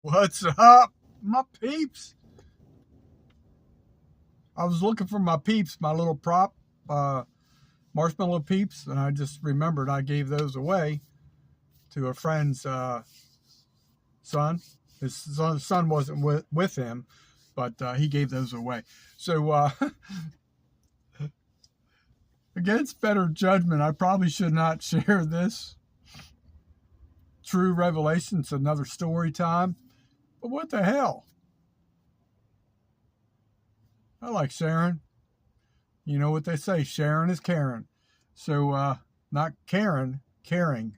What's up, my peeps? I was looking for my peeps, my little prop marshmallow peeps, and I just remembered I gave those away to a friend's son. His son wasn't with him, but he gave those away. So, against better judgment, I probably should not share this true revelation. It's another story time. But what the hell? I like sharing. You know what they say, sharing is caring. So, not Karen, caring.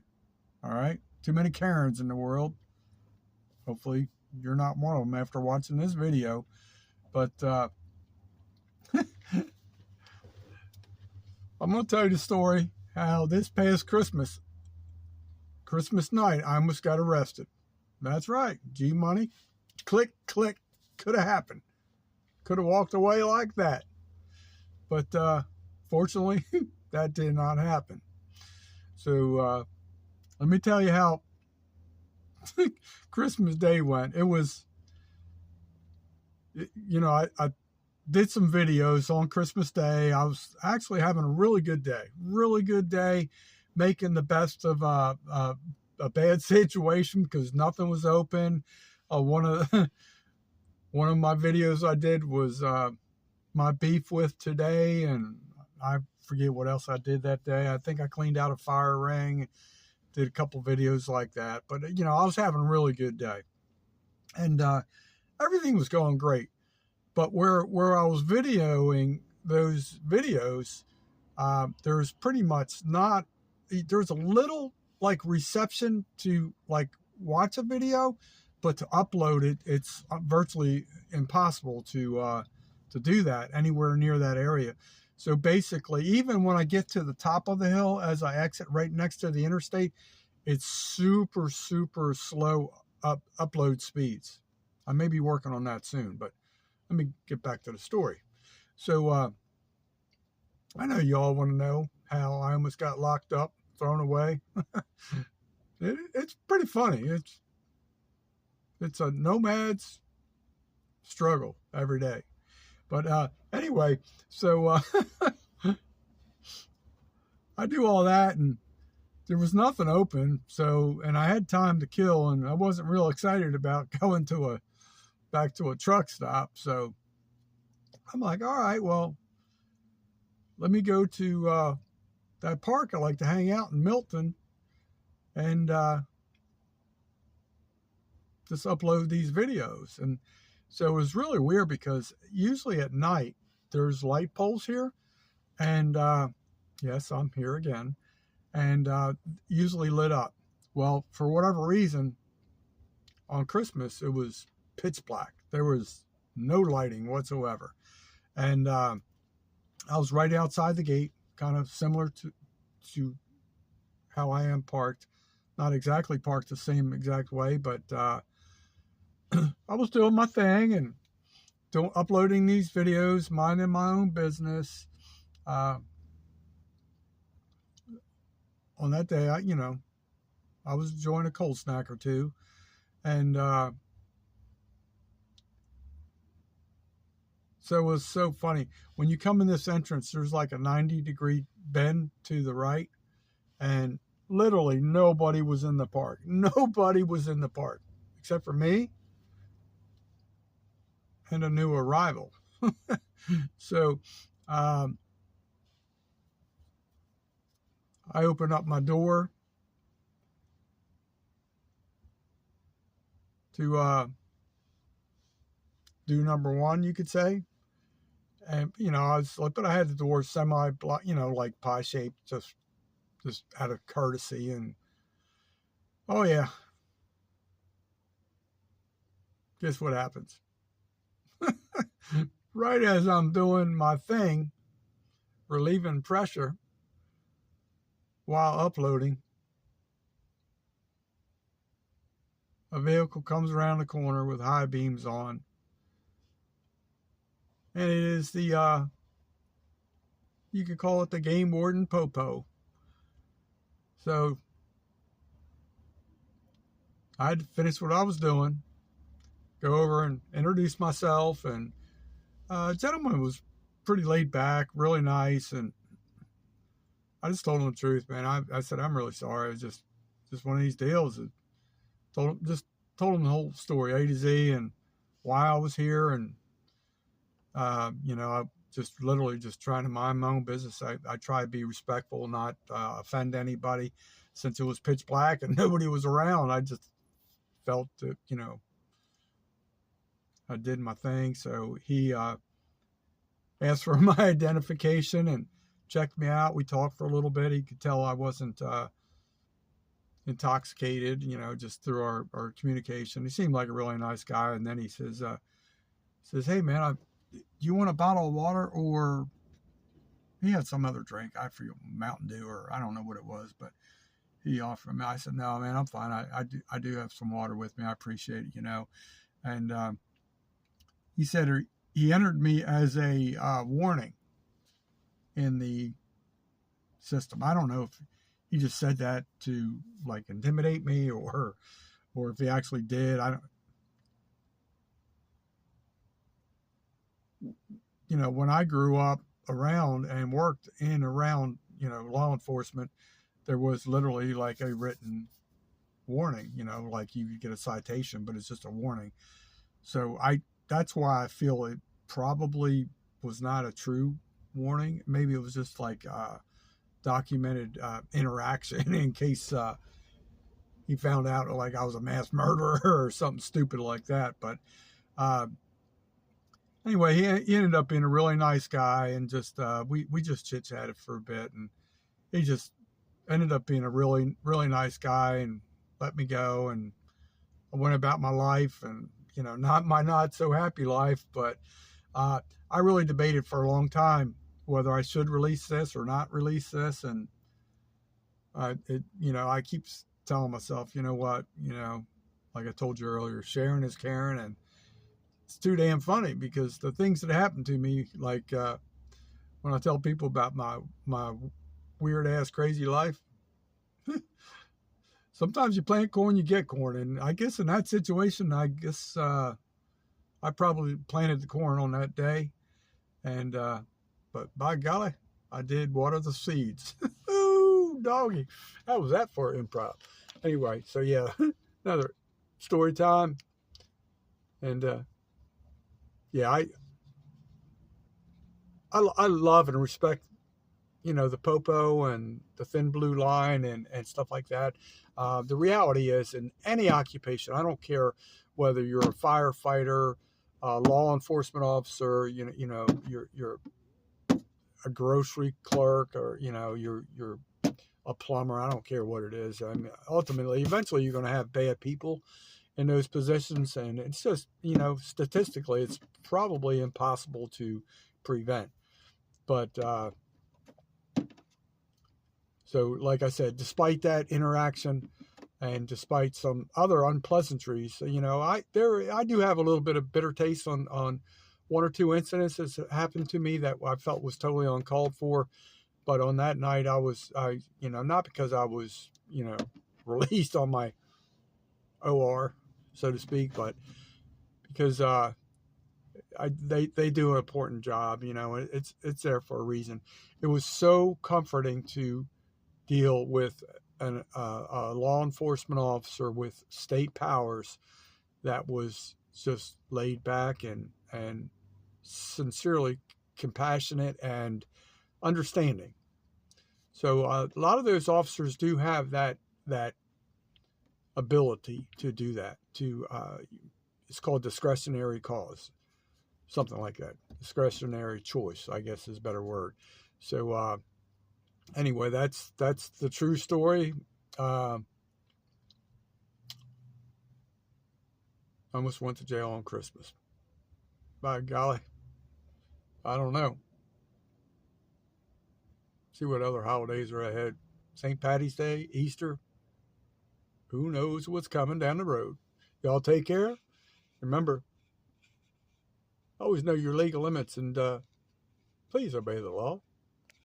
All right? Too many Karens in the world. Hopefully, you're not one of them after watching this video. But I'm going to tell you the story how this past Christmas night, I almost got arrested. That's right. G Money. Click, click. Could have happened. Could have walked away like that. But fortunately, that did not happen. So let me tell you how Christmas Day went. It was, I did some videos on Christmas Day. I was actually having a really good day, making the best of a bad situation because nothing was open. One of my videos I did was my beef with today, and I forget what else I did that day. I think I cleaned out a fire ring, did a couple videos like that. But I was having a really good day, and everything was going great. But where I was videoing those videos, there's pretty much not. There's a little like reception to like watch a video, but to upload it, it's virtually impossible to do that anywhere near that area. So basically, even when I get to the top of the hill, as I exit right next to the interstate, it's super, super slow upload speeds. I may be working on that soon, but let me get back to the story. So I know y'all want to know how I almost got locked up, thrown away. It's pretty funny. It's a nomad's struggle every day. But anyway, so I do all that, and there was nothing open. So, and I had time to kill, and I wasn't real excited about going back to a truck stop. So I'm like, all right, well, let me go to that park I like to hang out in Milton, and just upload these videos. And so it was really weird because usually at night there's light poles here, and yes, I'm here again, and usually lit up. Well, for whatever reason, on Christmas it was pitch black. There was no lighting whatsoever, and I was right outside the gate, kind of similar to how I am parked. Not exactly parked the same exact way, but I was doing my thing and uploading these videos, minding my own business. On that day, I was enjoying a cold snack or two, and so it was so funny. When you come in this entrance, there's like a 90-degree bend to the right, and literally nobody was in the park. Nobody was in the park except for me and a new arrival. So I opened up my door to do number one, you could say. And but I had the door semi-block, like pie shaped, just out of courtesy. And oh yeah, guess what happens? Right as I'm doing my thing, relieving pressure while uploading, a vehicle comes around the corner with high beams on, and it is the you could call it the game warden Popo. So I had to finish what I was doing, go over and introduce myself. And gentleman was pretty laid back, really nice. And I just told him the truth, man. I said, I'm really sorry. It's just one of these deals. Told him the whole story, A to Z, and why I was here. And, I just literally just trying to mind my own business. I try to be respectful, not offend anybody. Since it was pitch black and nobody was around, I just felt that, I did my thing. So he asked for my identification and checked me out. We talked for a little bit. He could tell I wasn't intoxicated, just through our communication. He seemed like a really nice guy. And then he says, hey, man, do you want a bottle of water? Or he had some other drink. I forget, Mountain Dew, or I don't know what it was, but he offered me. I said, no, man, I'm fine. I do have some water with me. I appreciate it, And he said he entered me as a warning in the system. I don't know if he just said that to like intimidate me or if he actually did. I don't. When I grew up around and worked in around law enforcement, there was literally like a written warning. Like you could get a citation, but it's just a warning. So that's why I feel it probably was not a true warning. Maybe it was just like documented interaction in case he found out like I was a mass murderer or something stupid like that. But anyway, he ended up being a really nice guy, and just we just chit chatted for a bit, and he just ended up being a really, really nice guy and let me go, and I went about my life, and not my not so happy life. But I really debated for a long time whether I should release this or not release this. And I keep telling myself, you know what, like I told you earlier, sharing is caring. And it's too damn funny because the things that happened to me, like when I tell people about my weird ass crazy life, sometimes you plant corn, you get corn. And I guess in that situation, I probably planted the corn on that day. And but by golly, I did water the seeds. Ooh, doggy. How was that for improv? Anyway, so yeah, another story time. And yeah, I love and respect, the popo and the thin blue line and stuff like that. The reality is, in any occupation, I don't care whether you're a firefighter, law enforcement officer, you're a grocery clerk, or you're a plumber. I don't care what it is. I mean, ultimately, eventually, you're going to have bad people in those positions, and it's just statistically, it's probably impossible to prevent. But so, like I said, despite that interaction, and despite some other unpleasantries, I do have a little bit of bitter taste on one or two incidents that happened to me that I felt was totally uncalled for. But on that night, not because I was, released on my OR, so to speak, but because they do an important job. It's there for a reason. It was so comforting to deal with a law enforcement officer with state powers that was just laid back and sincerely compassionate and understanding. So a lot of those officers do have that ability to do that. It's called discretionary cause, something like that. Discretionary choice, I guess, is a better word. So anyway, that's the true story. I almost went to jail on Christmas. By golly, I don't know. See what other holidays are ahead. St. Patty's Day, Easter. Who knows what's coming down the road. Y'all take care. Remember, always know your legal limits, and please obey the law.